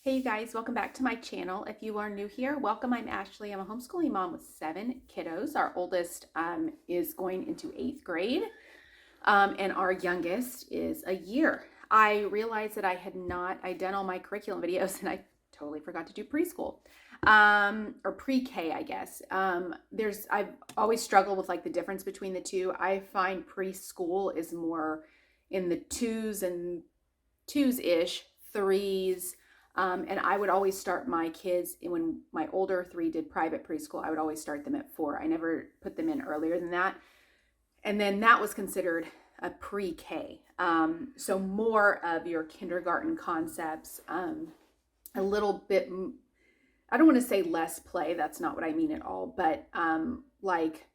Hey you guys, welcome back to my channel. If you are new here, welcome. I'm Ashley. I'm a homeschooling mom with 7 kiddos. Our oldest is going into 8th grade, and our youngest is a year. I realized that I had done all my curriculum videos, and I totally forgot to do preschool, or pre-K, I guess. I've always struggled with like the difference between the two. I find preschool is more in the twos-ish, threes. And I would always start my kids, when my older 3 did private preschool, I would always start them at 4. I never put them in earlier than that. And then that was considered a pre-K. So more of your kindergarten concepts, a little bit, I don't want to say less play, that's not what I mean at all, but like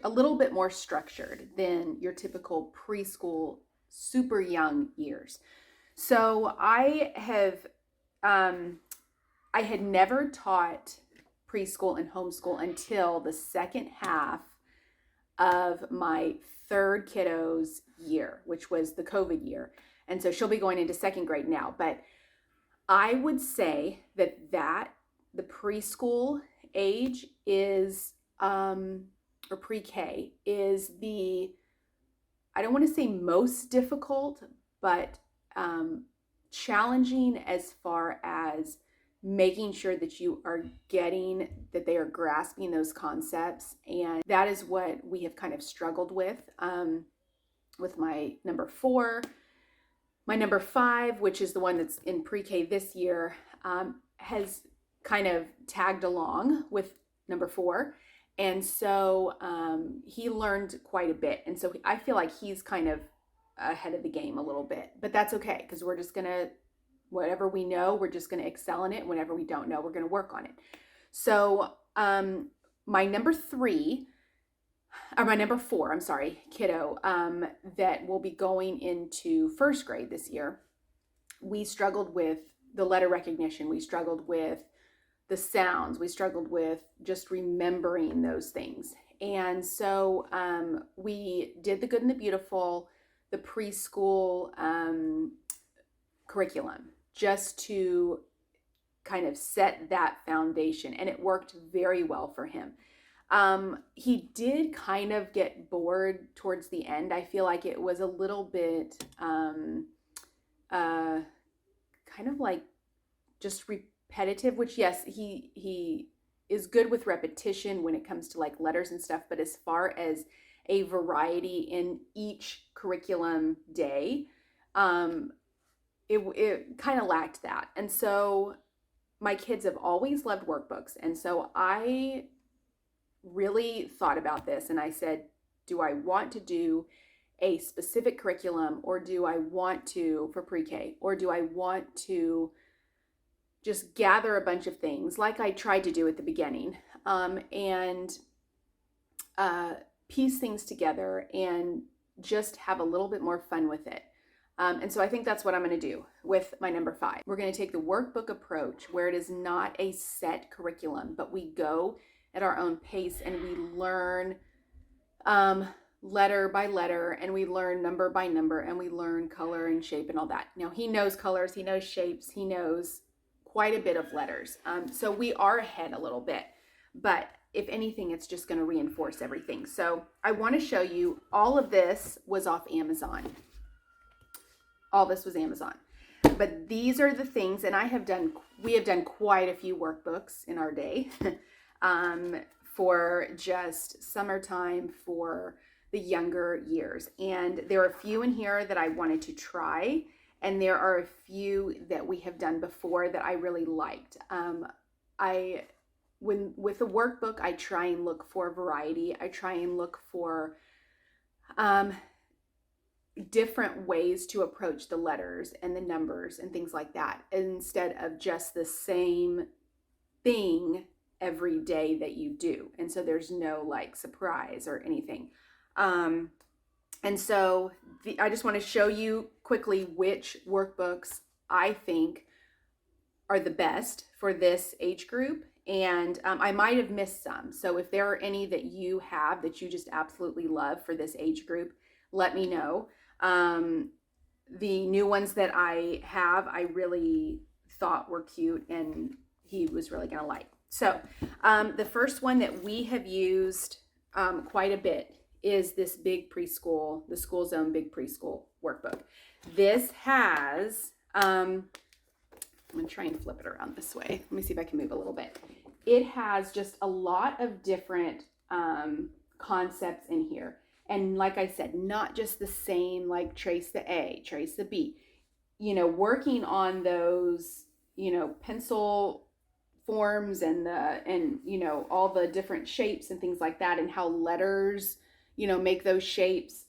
a little bit more structured than your typical preschool, super young years. So I had never taught preschool and homeschool until the second half of my 3rd kiddo's year, which was the COVID year. And so she'll be going into 2nd grade now. But I would say that the preschool age is, or pre-K is I don't want to say most difficult, but challenging as far as making sure that they are grasping those concepts. And that is what we have kind of struggled with my number 4. My number 5, which is the one that's in pre-K this year, has kind of tagged along with number 4. And so he learned quite a bit. And so I feel like he's kind of ahead of the game a little bit, but that's okay, because we're just gonna, whatever we know, we're just gonna excel in it. Whatever we don't know, we're gonna work on it. So my number 4, I'm sorry, kiddo, that will be going into 1st grade this year, we struggled with the letter recognition, we struggled with the sounds, we struggled with just remembering those things. And so we did the Good and the Beautiful, the preschool curriculum, just to kind of set that foundation, and it worked very well for him. He did kind of get bored towards the end. I feel like it was a little bit kind of like just repetitive, which yes, he is good with repetition when it comes to like letters and stuff, but as far as a variety in each curriculum day, it kind of lacked that. And so my kids have always loved workbooks. And so I really thought about this, and I said, do I want to do a specific curriculum, or do I want to, for pre-K, or do I want to just gather a bunch of things like I tried to do at the beginning, and piece things together and just have a little bit more fun with it. And so I think that's what I'm going to do with my number 5. We're going to take the workbook approach, where it is not a set curriculum, but we go at our own pace, and we learn letter by letter, and we learn number by number, and we learn color and shape and all that. Now, he knows colors, he knows shapes, he knows quite a bit of letters. So we are ahead a little bit, but if anything, it's just going to reinforce everything. So I want to show you, all of this was off Amazon. All this was Amazon. But these are the things, and we have done quite a few workbooks in our day for just summertime for the younger years. And there are a few in here that I wanted to try, and there are a few that we have done before that I really liked. With a workbook, I try and look for variety. I try and look for different ways to approach the letters and the numbers and things like that, instead of just the same thing every day that you do. And so there's no like surprise or anything. And so I just want to show you quickly which workbooks I think are the best for this age group. And I might have missed some. So if there are any that you have that you just absolutely love for this age group, let me know. The new ones that I have, I really thought were cute and he was really going to like. So the first one that we have used quite a bit is this big preschool, the School Zone Big Preschool Workbook. This has, I'm going to try and flip it around this way. Let me see if I can move a little bit. It has just a lot of different concepts in here. And like I said, not just the same, like trace the A, trace the B, working on those, pencil forms and all the different shapes and things like that, and how letters, make those shapes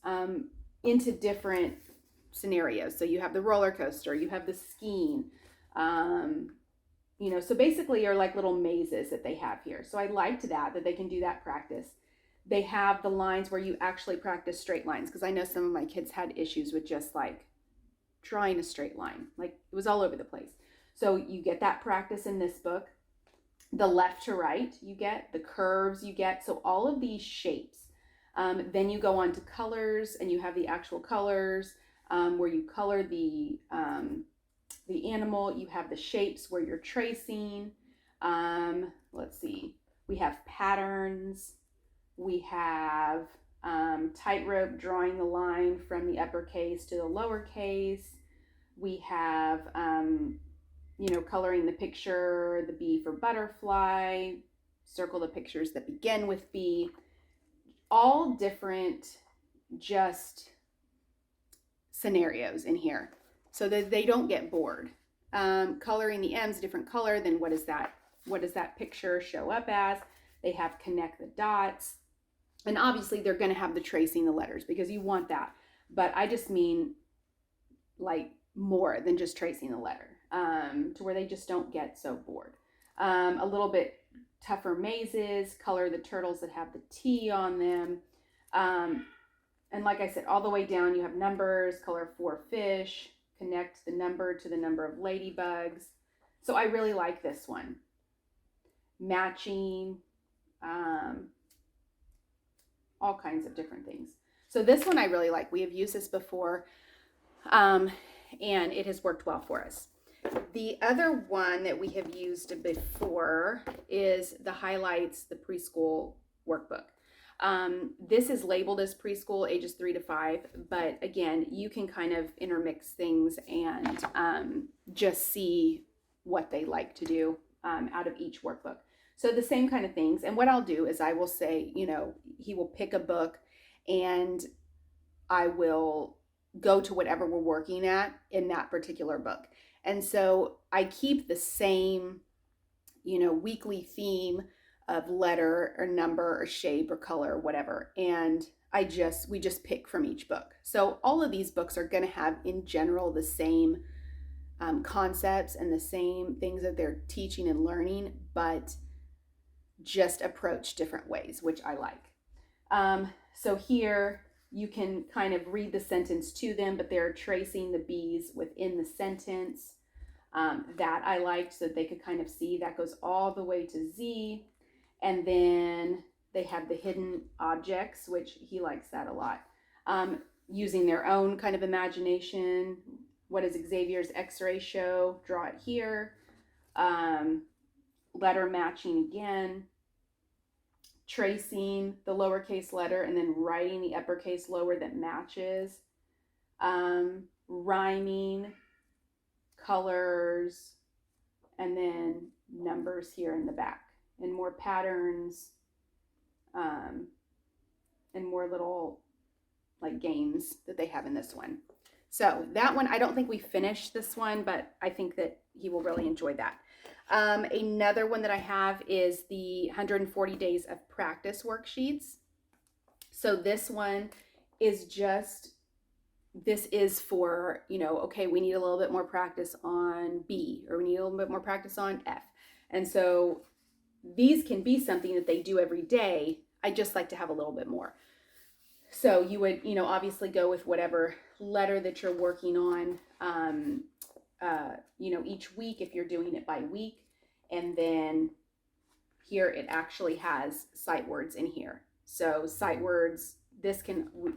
into different scenarios. So you have the roller coaster, you have the skiing, so basically are like little mazes that they have here. So I liked that they can do that practice. They have the lines where you actually practice straight lines, because I know some of my kids had issues with just like drawing a straight line. Like it was all over the place. So you get that practice in this book. The left to right you get, the curves you get, so all of these shapes. Then you go on to colors, and you have the actual colors where you color the animal. You have the shapes where you're tracing. Let's see, we have patterns. We have tightrope, drawing the line from the uppercase to the lowercase. We have, coloring the picture, the B for butterfly, circle the pictures that begin with B. All different just scenarios in here so that they don't get bored. Coloring the M's a different color, then what does that picture show up as? They have connect the dots. And obviously they're going to have the tracing the letters, because you want that. But I just mean like more than just tracing the letter, to where they just don't get so bored. A little bit tougher mazes, color the turtles that have the T on them. And like I said, all the way down you have numbers, color 4 fish, connect the number to the number of ladybugs. So I really like this one. Matching, all kinds of different things. So this one I really like. We have used this before, and it has worked well for us. The other one that we have used before is the Highlights, the Preschool Workbook. This is labeled as preschool, ages 3 to 5, but again, you can kind of intermix things and just see what they like to do out of each workbook. So the same kind of things. And what I'll do is I will say, he will pick a book, and I will go to whatever we're working at in that particular book. And so I keep the same, weekly theme of letter or number or shape or color or whatever. And we just pick from each book. So all of these books are going to have in general the same concepts and the same things that they're teaching and learning, but just approach different ways, which I like. So here you can kind of read the sentence to them, but they're tracing the B's within the sentence. That I liked, so that they could kind of see. That goes all the way to Z. And then they have the hidden objects, which he likes that a lot. Using their own kind of imagination. What does Xavier's X-ray show? Draw it here. Letter matching again. Tracing the lowercase letter and then writing the uppercase lower that matches. Rhyming, colors, and then numbers here in the back. And more patterns, and more little like games that they have in this one. So that one, I don't think we finished this one, but I think that he will really enjoy that. Another one that I have is the 140 days of practice worksheets. So this one is for, okay, we need a little bit more practice on B, or we need a little bit more practice on F. And so these can be something that they do every day. I just like to have a little bit more. So you would, obviously go with whatever letter that you're working on, each week if you're doing it by week. And then here it actually has sight words in here. So sight words,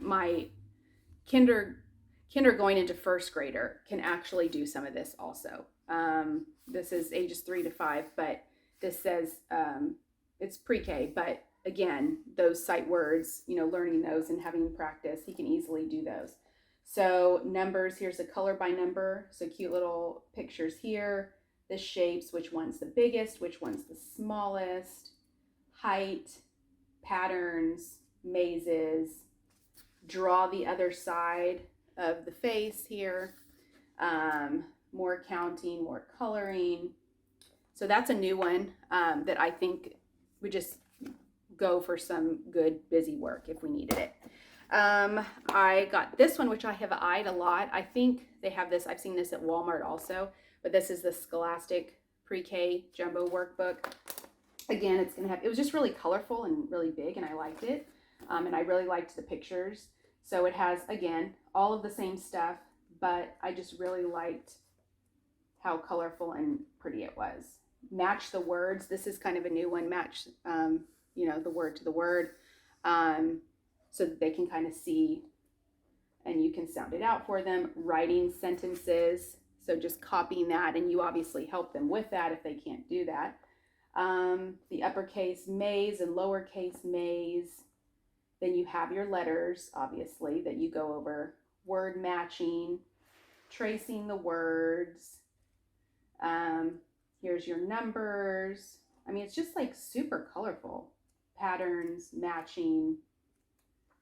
my kinder going into first grader can actually do some of this also. This is ages 3 to 5, but this says it's pre-K, but again, those sight words, learning those and having practice, he can easily do those. So numbers, here's a color by number. So cute little pictures here. The shapes, which one's the biggest, which one's the smallest, height, patterns, mazes, draw the other side of the face here, more counting, more coloring. So that's a new one that I think would just go for some good busy work if we needed it. I got this one, which I have eyed a lot. I think they have this, I've seen this at Walmart also, but this is the Scholastic Pre-K Jumbo Workbook. Again, it was just really colorful and really big, and I liked it. And I really liked the pictures. So it has, again, all of the same stuff, but I just really liked how colorful and pretty it was. Match the words. This is kind of a new one. Match, the word to the word, so that they can kind of see, and you can sound it out for them. Writing sentences. So just copying that, and you obviously help them with that if they can't do that. The uppercase maze and lowercase maze. Then you have your letters, obviously, that you go over. Word matching, tracing the words. Here's your numbers. I mean, it's just like super colorful. Patterns, matching,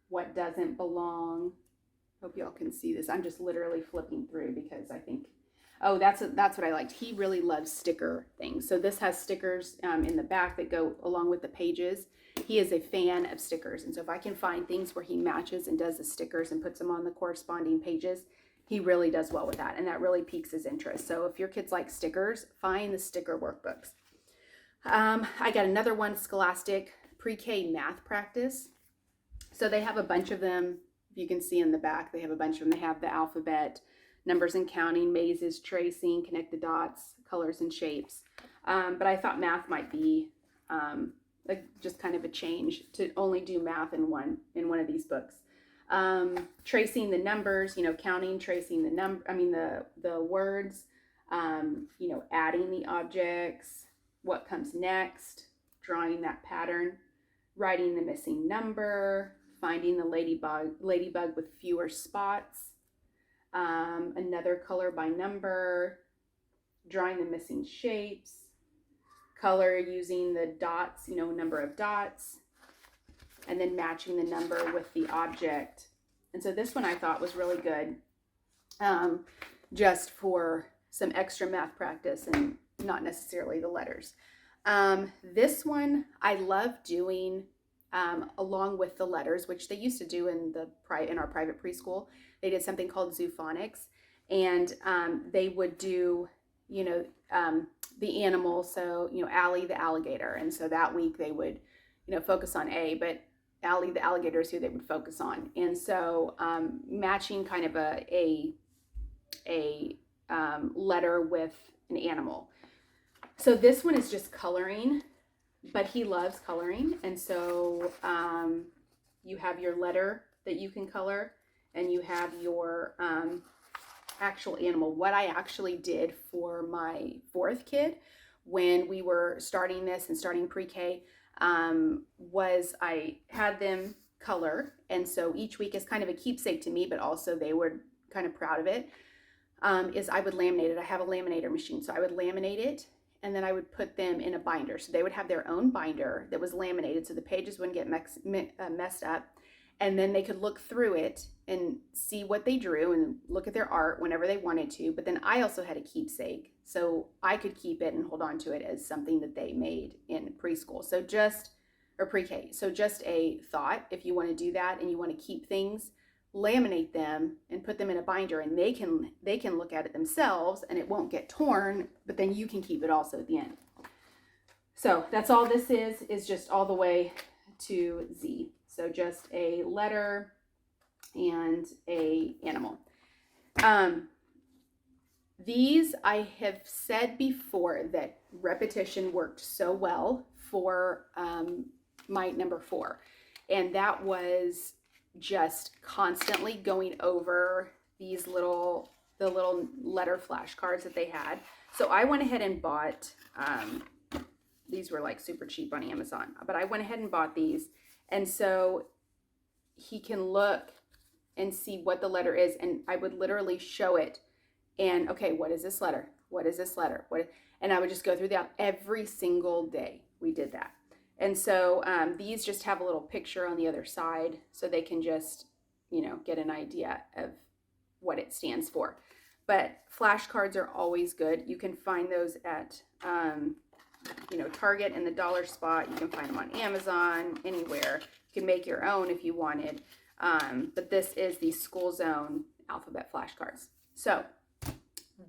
what doesn't belong. Hope y'all can see this. I'm just literally flipping through because I think, oh, that's what I liked. He really loves sticker things. So this has stickers in the back that go along with the pages. He is a fan of stickers. And so if I can find things where he matches and does the stickers and puts them on the corresponding pages, he really does well with that. And that really piques his interest. So if your kids like stickers, find the sticker workbooks. I got another one, Scholastic Pre-K Math Practice. So they have a bunch of them. If you can see in the back, they have a bunch of them. They have the alphabet, numbers and counting, mazes, tracing, connect the dots, colors and shapes. But I thought math might be just kind of a change to only do math in one of these books. Tracing the numbers, counting, tracing the words, adding the objects, what comes next, drawing that pattern, writing the missing number, finding the ladybug with fewer spots, another color by number, drawing the missing shapes, color using the dots, number of dots, and then matching the number with the object. And so this one I thought was really good, just for some extra math practice and not necessarily the letters. This one I love doing along with the letters, which they used to do in our private preschool. They did something called Zoophonics, and they would do, the animal. So, Allie the alligator. And so that week they would, focus on A, but Allie the alligator is who they would focus on. And so matching kind of a letter with an animal. So this one is just coloring, but he loves coloring. And so you have your letter that you can color, and you have your actual animal. What I actually did for my 4th kid when we were starting this and starting pre-K was I had them color. And so each week is kind of a keepsake to me, but also they were kind of proud of it, is I would laminate it. I have a laminator machine. So I would laminate it, and then I would put them in a binder. So they would have their own binder that was laminated so the pages wouldn't get messed up. And then they could look through it and see what they drew and look at their art whenever they wanted to. But then I also had a keepsake, so I could keep it and hold on to it as something that they made in preschool. Or pre-K. So just a thought, if you want to do that and you want to keep things, laminate them and put them in a binder, and they can look at it themselves and it won't get torn, but then you can keep it also at the end. So that's all this is just all the way to Z. So just a letter and a animal. These I have said before that repetition worked so well for my number 4. And that was just constantly going over the little letter flashcards that they had. So I went ahead and bought, these were like super cheap on Amazon, but I went ahead and bought these. And so he can look and see what the letter is. And I would literally show it and, okay, what is this letter? What is this letter? And I would just go through that every single day. We did that. And so these just have a little picture on the other side so they can just, you know, get an idea of what it stands for. But flashcards are always good. You can find those at, you know, Target and the dollar spot. You can find them on Amazon, anywhere. You can make your own if you wanted. But this is the School Zone alphabet flashcards. So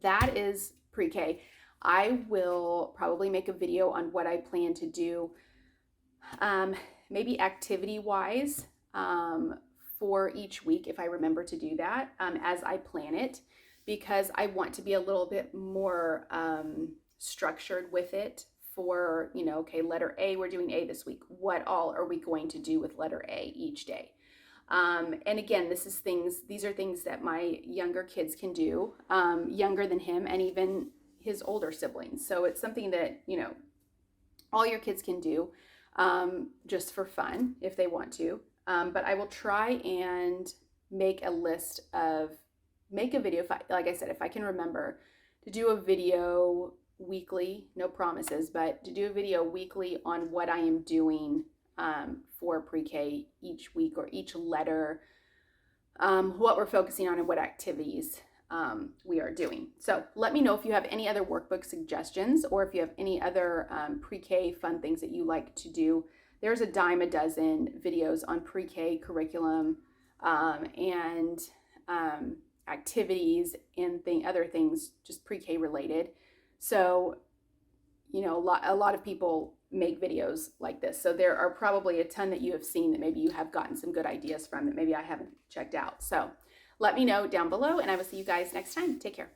that is pre-K. I will probably make a video on what I plan to do, maybe activity-wise, for each week, if I remember to do that, as I plan it, because I want to be a little bit more structured with it for, you know, okay, letter A, we're doing A this week. What all are we going to do with letter A each day? And again, these are things that my younger kids can do, younger than him, and even his older siblings. So it's something that, you know, all your kids can do, just for fun if they want to. But I will try and make a video, like I said, if I can remember to do a video weekly, no promises, but to do a video weekly on what I am doing for pre-K each week, or each letter, what we're focusing on and what activities we are doing. So let me know if you have any other workbook suggestions, or if you have any other pre-K fun things that you like to do. There's a dime a dozen videos on pre-K curriculum and activities and other things just pre-K related. So, you know, a lot of people make videos like this. So there are probably a ton that you have seen that maybe you have gotten some good ideas from that maybe I haven't checked out. So let me know down below, and I will see you guys next time. Take care.